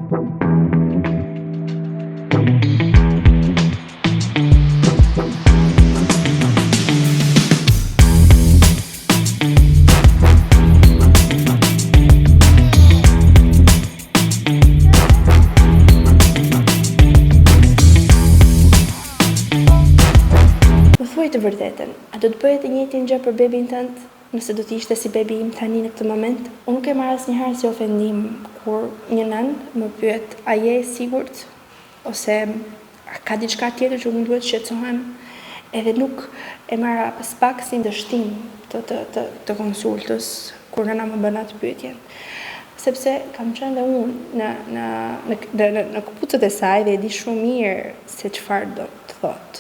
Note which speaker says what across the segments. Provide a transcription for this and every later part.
Speaker 1: Të vërtetën, a do të bëhet e njëjtin gjë për bebin tënd nëse do të ishte si bebi im tani në këtë moment? Unë nuk e marr asnjëherë si ofendim kur një nën më pyet a je e sigurt ose a ka diçka tjetër që unë duhet të shqetësohem, edhe nuk e marr as pak si dështim të konsultës kur nëna më bën atë pyetje. Sepse kam qenë dhe unë në këpucët e saj dhe e di shumë mirë se çfarë do të thotë.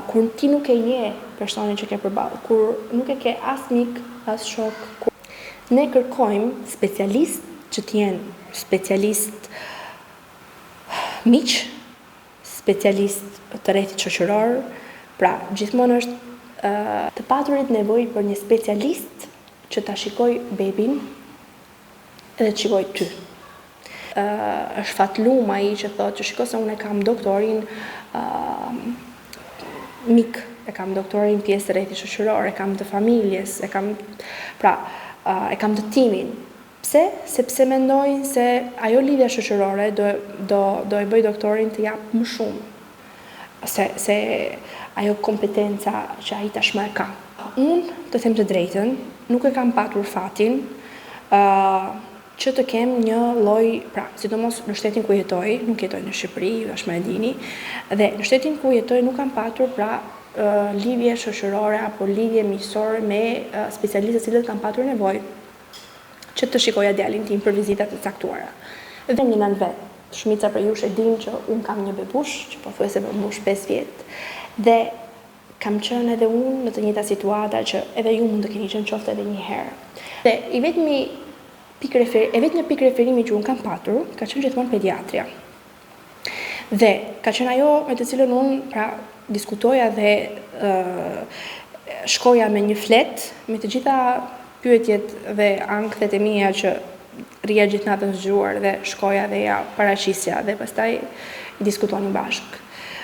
Speaker 1: Kur ti nuk e je personin që ke përballë, kur nuk e ke as mik, as shok, ne kërkojmë specialist që t'jenë specialist miq, specialist të rrethit shoqëror, pra gjithmonë është të paturit nevojë për një specialist që ta shikoj bebin edhe të shikoj ty. Është fatlum ai që thotë që shiko se unë e kam doktorin mik, e kam doktorin pjesë të rrethit shoqëror, e kam të familjes, e kam të timin. Pse? Sepse mendojnë se ajo lidhja shoqërore do e bëj doktorin të jap më shumë. Se ajo kompetenca që ai tashmë e ka. Unë, të them të drejtën, nuk e kam patur fatin që të kem një lloj, pra, sidomos në shtetin ku jetoj, nuk jetoj në Shqipëri, tashmë e dini, dhe në shtetin ku jetoj nuk kam patur pra lidhje shoqërore apo lidhje miqësore me specialistët cilët kam patur nevojë që të shikoja djalin tim për vizita të caktuara. Dhe një nën vet, shumica për jush e dinë që unë kam një bebush, që pothuajse po mbush 5 vjet, dhe kam qenë edhe unë në të njëjta situata që edhe ju mund të keni qenë qoftë edhe një herë. Dhe i vetmi një pikë referimi që unë kam patur, ka qenë gjithmonë pediatria. Dhe ka qenë ajo me të cilën unë pra diskutoja dhe shkoja me një flet, me të gjitha pyetjet dhe ankthet e mia që rria gjithë natën zgjuar dhe shkoja dhe ja paraqisja dhe pastaj diskutonin bashk.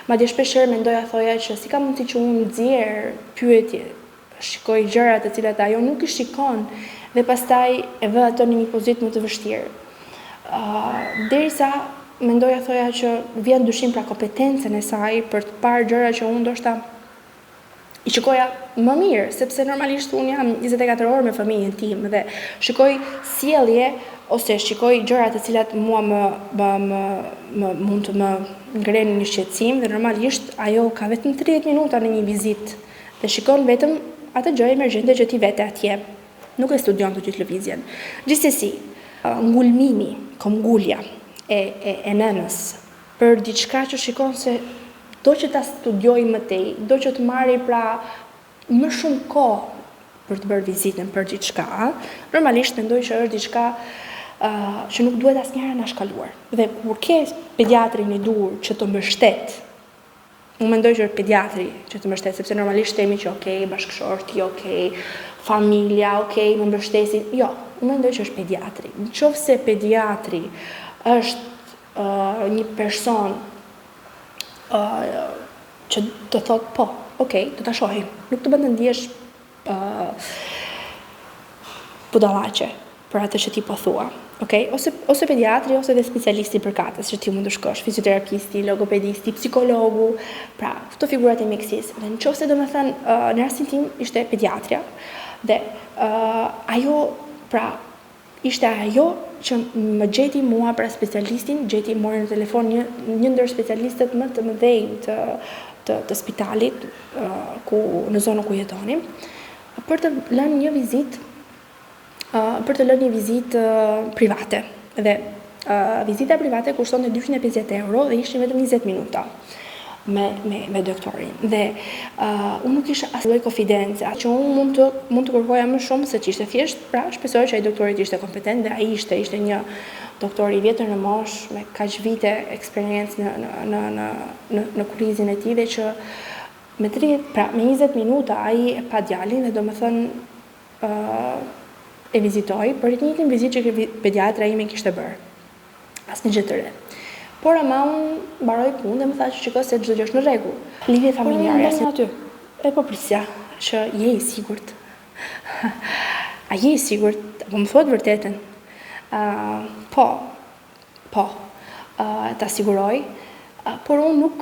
Speaker 1: Madje shpeshherë mendoja thoja që si ka mundësi që unë nxjerr pyetje, shikoj gjëra të cilat ajo nuk i shikon dhe pastaj e vë ato në një pozitë më të vështirë. Derisa mendoja thoja që vjen dyshim pra kompetencën e saj për të parë gjëra që unë ndoshta i shikoja më mirë, sepse normalisht unë jam 24 orë me familjen tim dhe shikoj sjellje ose shikoj gjëra të cilat mua mund të më ngrenin një shqetësim dhe normalisht ajo ka vetëm 30 minuta në një vizitë dhe shikon vetëm atë gjë emergjente që ti vete atje. Nuk e studion të gjithë lëvizjen. Gjithsesi, ngulmimi, ngulja e nënës për diçka që shikon se do që ta studioj më tej, do që të marri pra më shumë kohë për të bërë vizitën për diçka, normalisht mendoj që është diçka që nuk duhet asnjëherë na shkaluar. Dhe kur ke pediatrin i dur që të mbështet, unë mendoj që është pediatri që të mbështet, sepse normalisht themi që okay, bashkëshorti, okay, familja, okay, më mbështesin. Jo, unë mendoj që është pediatri. Nëse pediatri është një person që të thotë po, okay, do ta shohim. Nuk të bën të ndihesh budallaqe për atë që ti po thua. Okay? Ose pediatri ose dhe specialisti përkatës që ti mund të shkosh, fizioterapisti, logopedisti, psikologu, pra këto figurat e mjekësisë. Dhe nëse domethënë në rastin tim ishte pediatria dhe ajo pra ishte ajo që më gjeti mua pra specialistin, mori në telefon një ndër specialistët më të mëdhenj të spitalit në zonën ku jetonim, për të lënë një vizitë private. Dhe vizita private kushtonte 250 euro dhe ishin vetëm 20 minuta me doktorin. Dhe unë nuk isha as lloj konfidencë, që unë mund të kërkoja më shumë se që ishte thjesht, pra shpresoj që ai doktorit ishte kompetent dhe ai ishte një doktor i vjetër në moshë me kaq vite eksperiencë në kurrizin e tij dhe që me 20 minuta ai e pa djalin dhe domethënë e vizitoi për të njëjtin vizitë që pediatra ime kishte bërë. asnjë gjë të re. Por ama unë mbaroi punë dhe më tha që çiko se çdo gjë është në rregull. Lidhje familjare aty. E po prisja që je i sigurt. A je i sigurt? Po më thot vërtetën. Po. Ta siguroj. Por unë nuk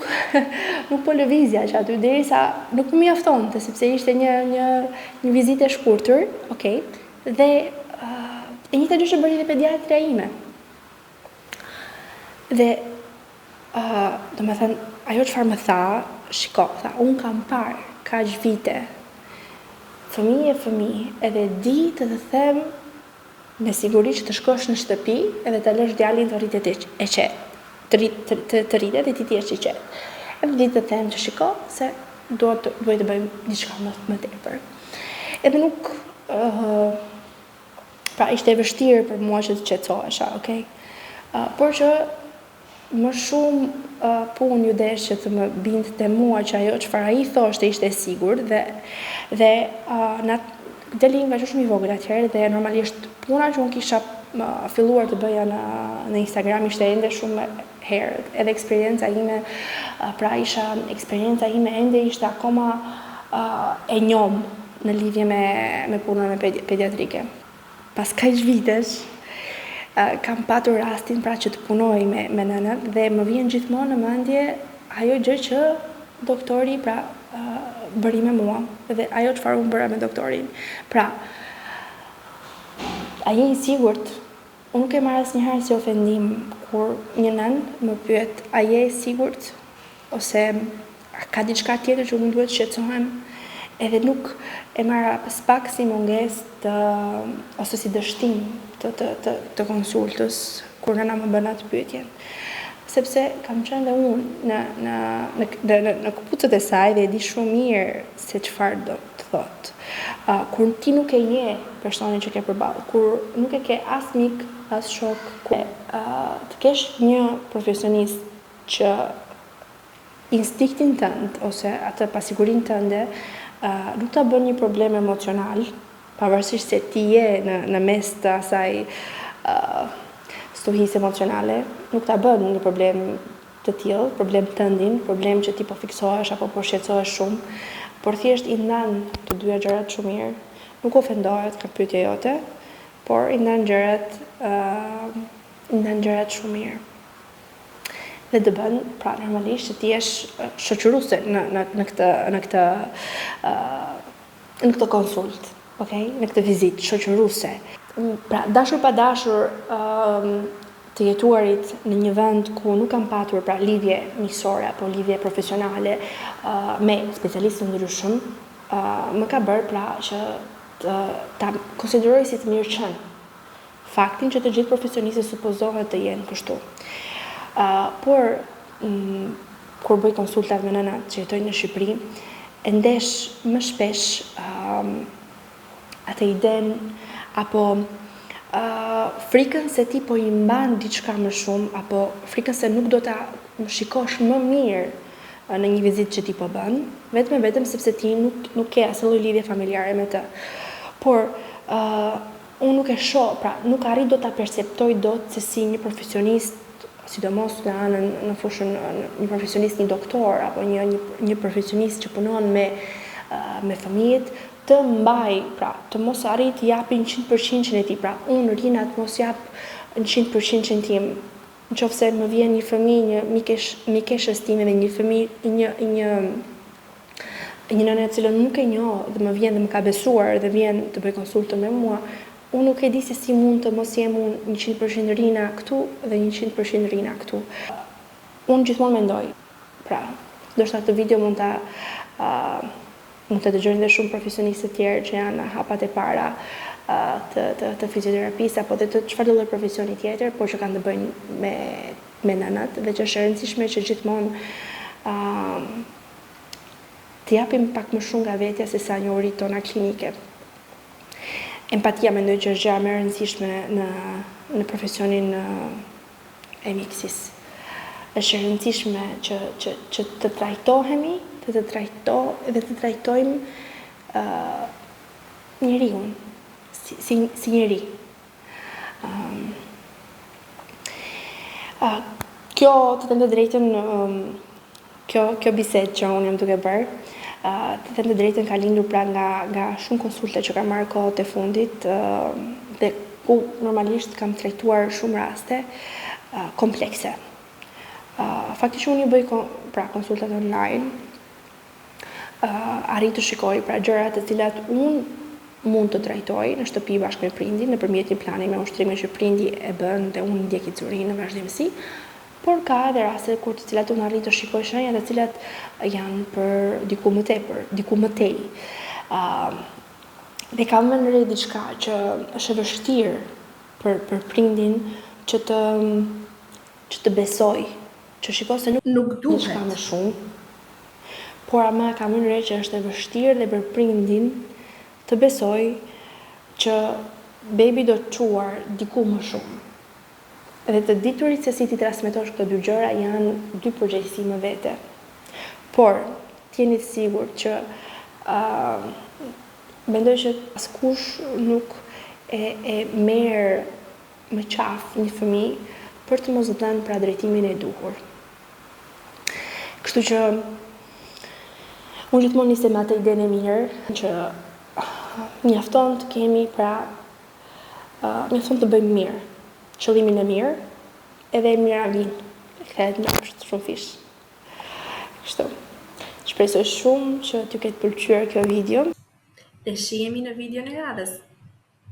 Speaker 1: po lëvizja që aty derisa nuk më mjaftonte sepse ishte një vizitë e shkurtër, okay, dhe e njëjta gjë që bëri dhe pediatra ime. Dhe domethënë ajo çfarë më tha, shiko, tha, unë kam parë kaq vite fëmijë edhe di të them me siguri që të shkosh në shtëpi edhe të lësh djalin të rritet e qetë. Të rritet dhe ti t'jesh i qetë. Edhe di të them që shiko se duhet të bëjmë diçka më tepër. Edhe nuk pra ishte e vështirë për mua që të qetësohesha, okay? Por që më shumë punë ju desh që të më bindë të mua që ajo çfarë ai thoshte ishte e sigurt dhe deli nga që shumë i vogël atëherë dhe normalisht puna që unë kisha filluar të bëja në Instagram ishte ende shumë herë, edhe eksperienca ime, pra eksperienca ime ende ishte akoma e njom në lidhje me punën me pediatrike. Pas kaq vitesh, kam patur rastin pra që të punoj me nënët dhe më vjen gjithmonë në mendje ajo gjë që doktori pra bëri me mua dhe ajo çfarë unë bëra me doktorin. Pra, a je i sigurt? Unë nuk e marr asnjëherë si ofendim kur një nën më pyet a je i sigurt ose ka diçka tjetër që unë duhet të shqetësohem, edhe nuk e marra pak si mungesë ose si dështim të konsultës kur nëna më bën atë pyetjen. Sepse kam qenë dhe unë në këpucët e saj dhe e di shumë mirë se çfarë do të thotë. Kur ti nuk e je personin që ke përballë, kur nuk e ke as mik, as shok, të kesh një profesionist që instiktin tënd ose atë pasigurinë tënde nuk ta bën një problem emocional, pavarësisht se ti je në mes të asaj stuhisë emocionale, nuk ta bën një problem të tillë, problem tëndin, problem që ti po fiksohesh apo po shqetësohesh shumë, por thjesht i ndan të dyja gjërat shumë mirë, nuk ofendohet nga pyetja jote, por i ndan gjërat shumë mirë. Dhe të bën, pra normalisht që ti jesh shoqëruese në këtë konsult, okay? Në këtë vizitë shoqëruese. Pra dashur pa dashur të jetuarit në një vend ku nuk kam patur pra lidhje miqësore apo lidhje profesionale me specialistë ndryshëm, më ka bërë pra që ta konsideroj si të mirëqen faktin që të gjithë profesionistët supozohet të jenë kështu. Por kur bëj konsultat me nënat që jetojnë në Shqipëri, e ndesh më shpesh atë iden apo frikën se ti po i mban diçka më shumë apo frikën se nuk do ta më shikosh më mirë në një vizitë që ti po bën, vetëm sepse ti nuk ke asnjë lloj lidhje familjare me të. Por unë nuk e shoh, pra nuk arrit do ta perceptoj dot se si një profesionist, sidomos në fushën një profesionist, një doktor apo një profesionist që punon me fëmijët, të mbaj, pra, të mos arrit japin 100% e ti, pra, unë rina të mos jap 100% tim, në qoftë se më vjen një fëmijë, një mikeshës time dhe një fëmijë, një nënë e cilën nuk e njoh dhe më vjen dhe më ka besuar dhe vjen të bëj konsultën me mua, unë nuk e di se si mund të mos jem unë 100% rina këtu dhe 100% rina këtu. Unë gjithmonë mendoj, pra, ndoshta këtë video mund të dëgjojnë dhe shumë profesionistë të tjerë që janë hapat e para të fizioterapisë apo dhe të çfarëdo lloj profesioni tjetër, por që kanë të bëjnë me nënat dhe që është e rëndësishme që gjithmonë të japim pak më shumë nga vetja se sa njohurit tona klinike. Empatia mendoj që është gjëja më e rëndësishme në profesionin e mjekësisë. Është e rëndësishme që të trajtohemi dhe të trajtojmë njeriu si njeri. Kjo, të them të drejtën, kjo bisedë që unë jam duke bërë, të them të drejtën ka lindur pra nga shumë konsulte që kam marrë kohët e fundit, dhe ku normalisht kam trajtuar shumë raste komplekse. Faktikisht unë i bëj konsultat online, arrit të shikoj pra gjëra të cilat unë mund të trajtoj në shtëpi bashkë me prindin nëpërmjet një plani me ushtrime që prindi e bën dhe unë ndjek icurinë në vazhdimsi, por ka edhe raste kur të cilat unë arrit të shikoj shenja të cilat janë për diku më tepër, diku më tej. Dhe kam vënë re diçka që është e vështirë për prindin që të besoj, që shikoj se nuk duhet diçka më shumë, por ama kam vënë re që është e vështirë dhe për prindin të besoj që bebi do të çuar diku më shumë. Dhe të diturit se si ti transmetosh këto dy gjëra janë dy përgjegjësi më vete. Por, t'jeni të sigurt që mendoj që askush nuk e merr më qafë një fëmijë për të mos dhënë pra drejtimin e duhur. Kështu që unë gjithmonë nisem me atë idenë e mirë që mjafton të kemi pra mjafton të bëjmë mirë, qëllimin e mirë, edhe e mira vijnë, kthehet në shumë fish. Kështu. Shpresoj shumë që t'ju ketë pëlqyer kjo video. Dhe shihemi në videon e radhës.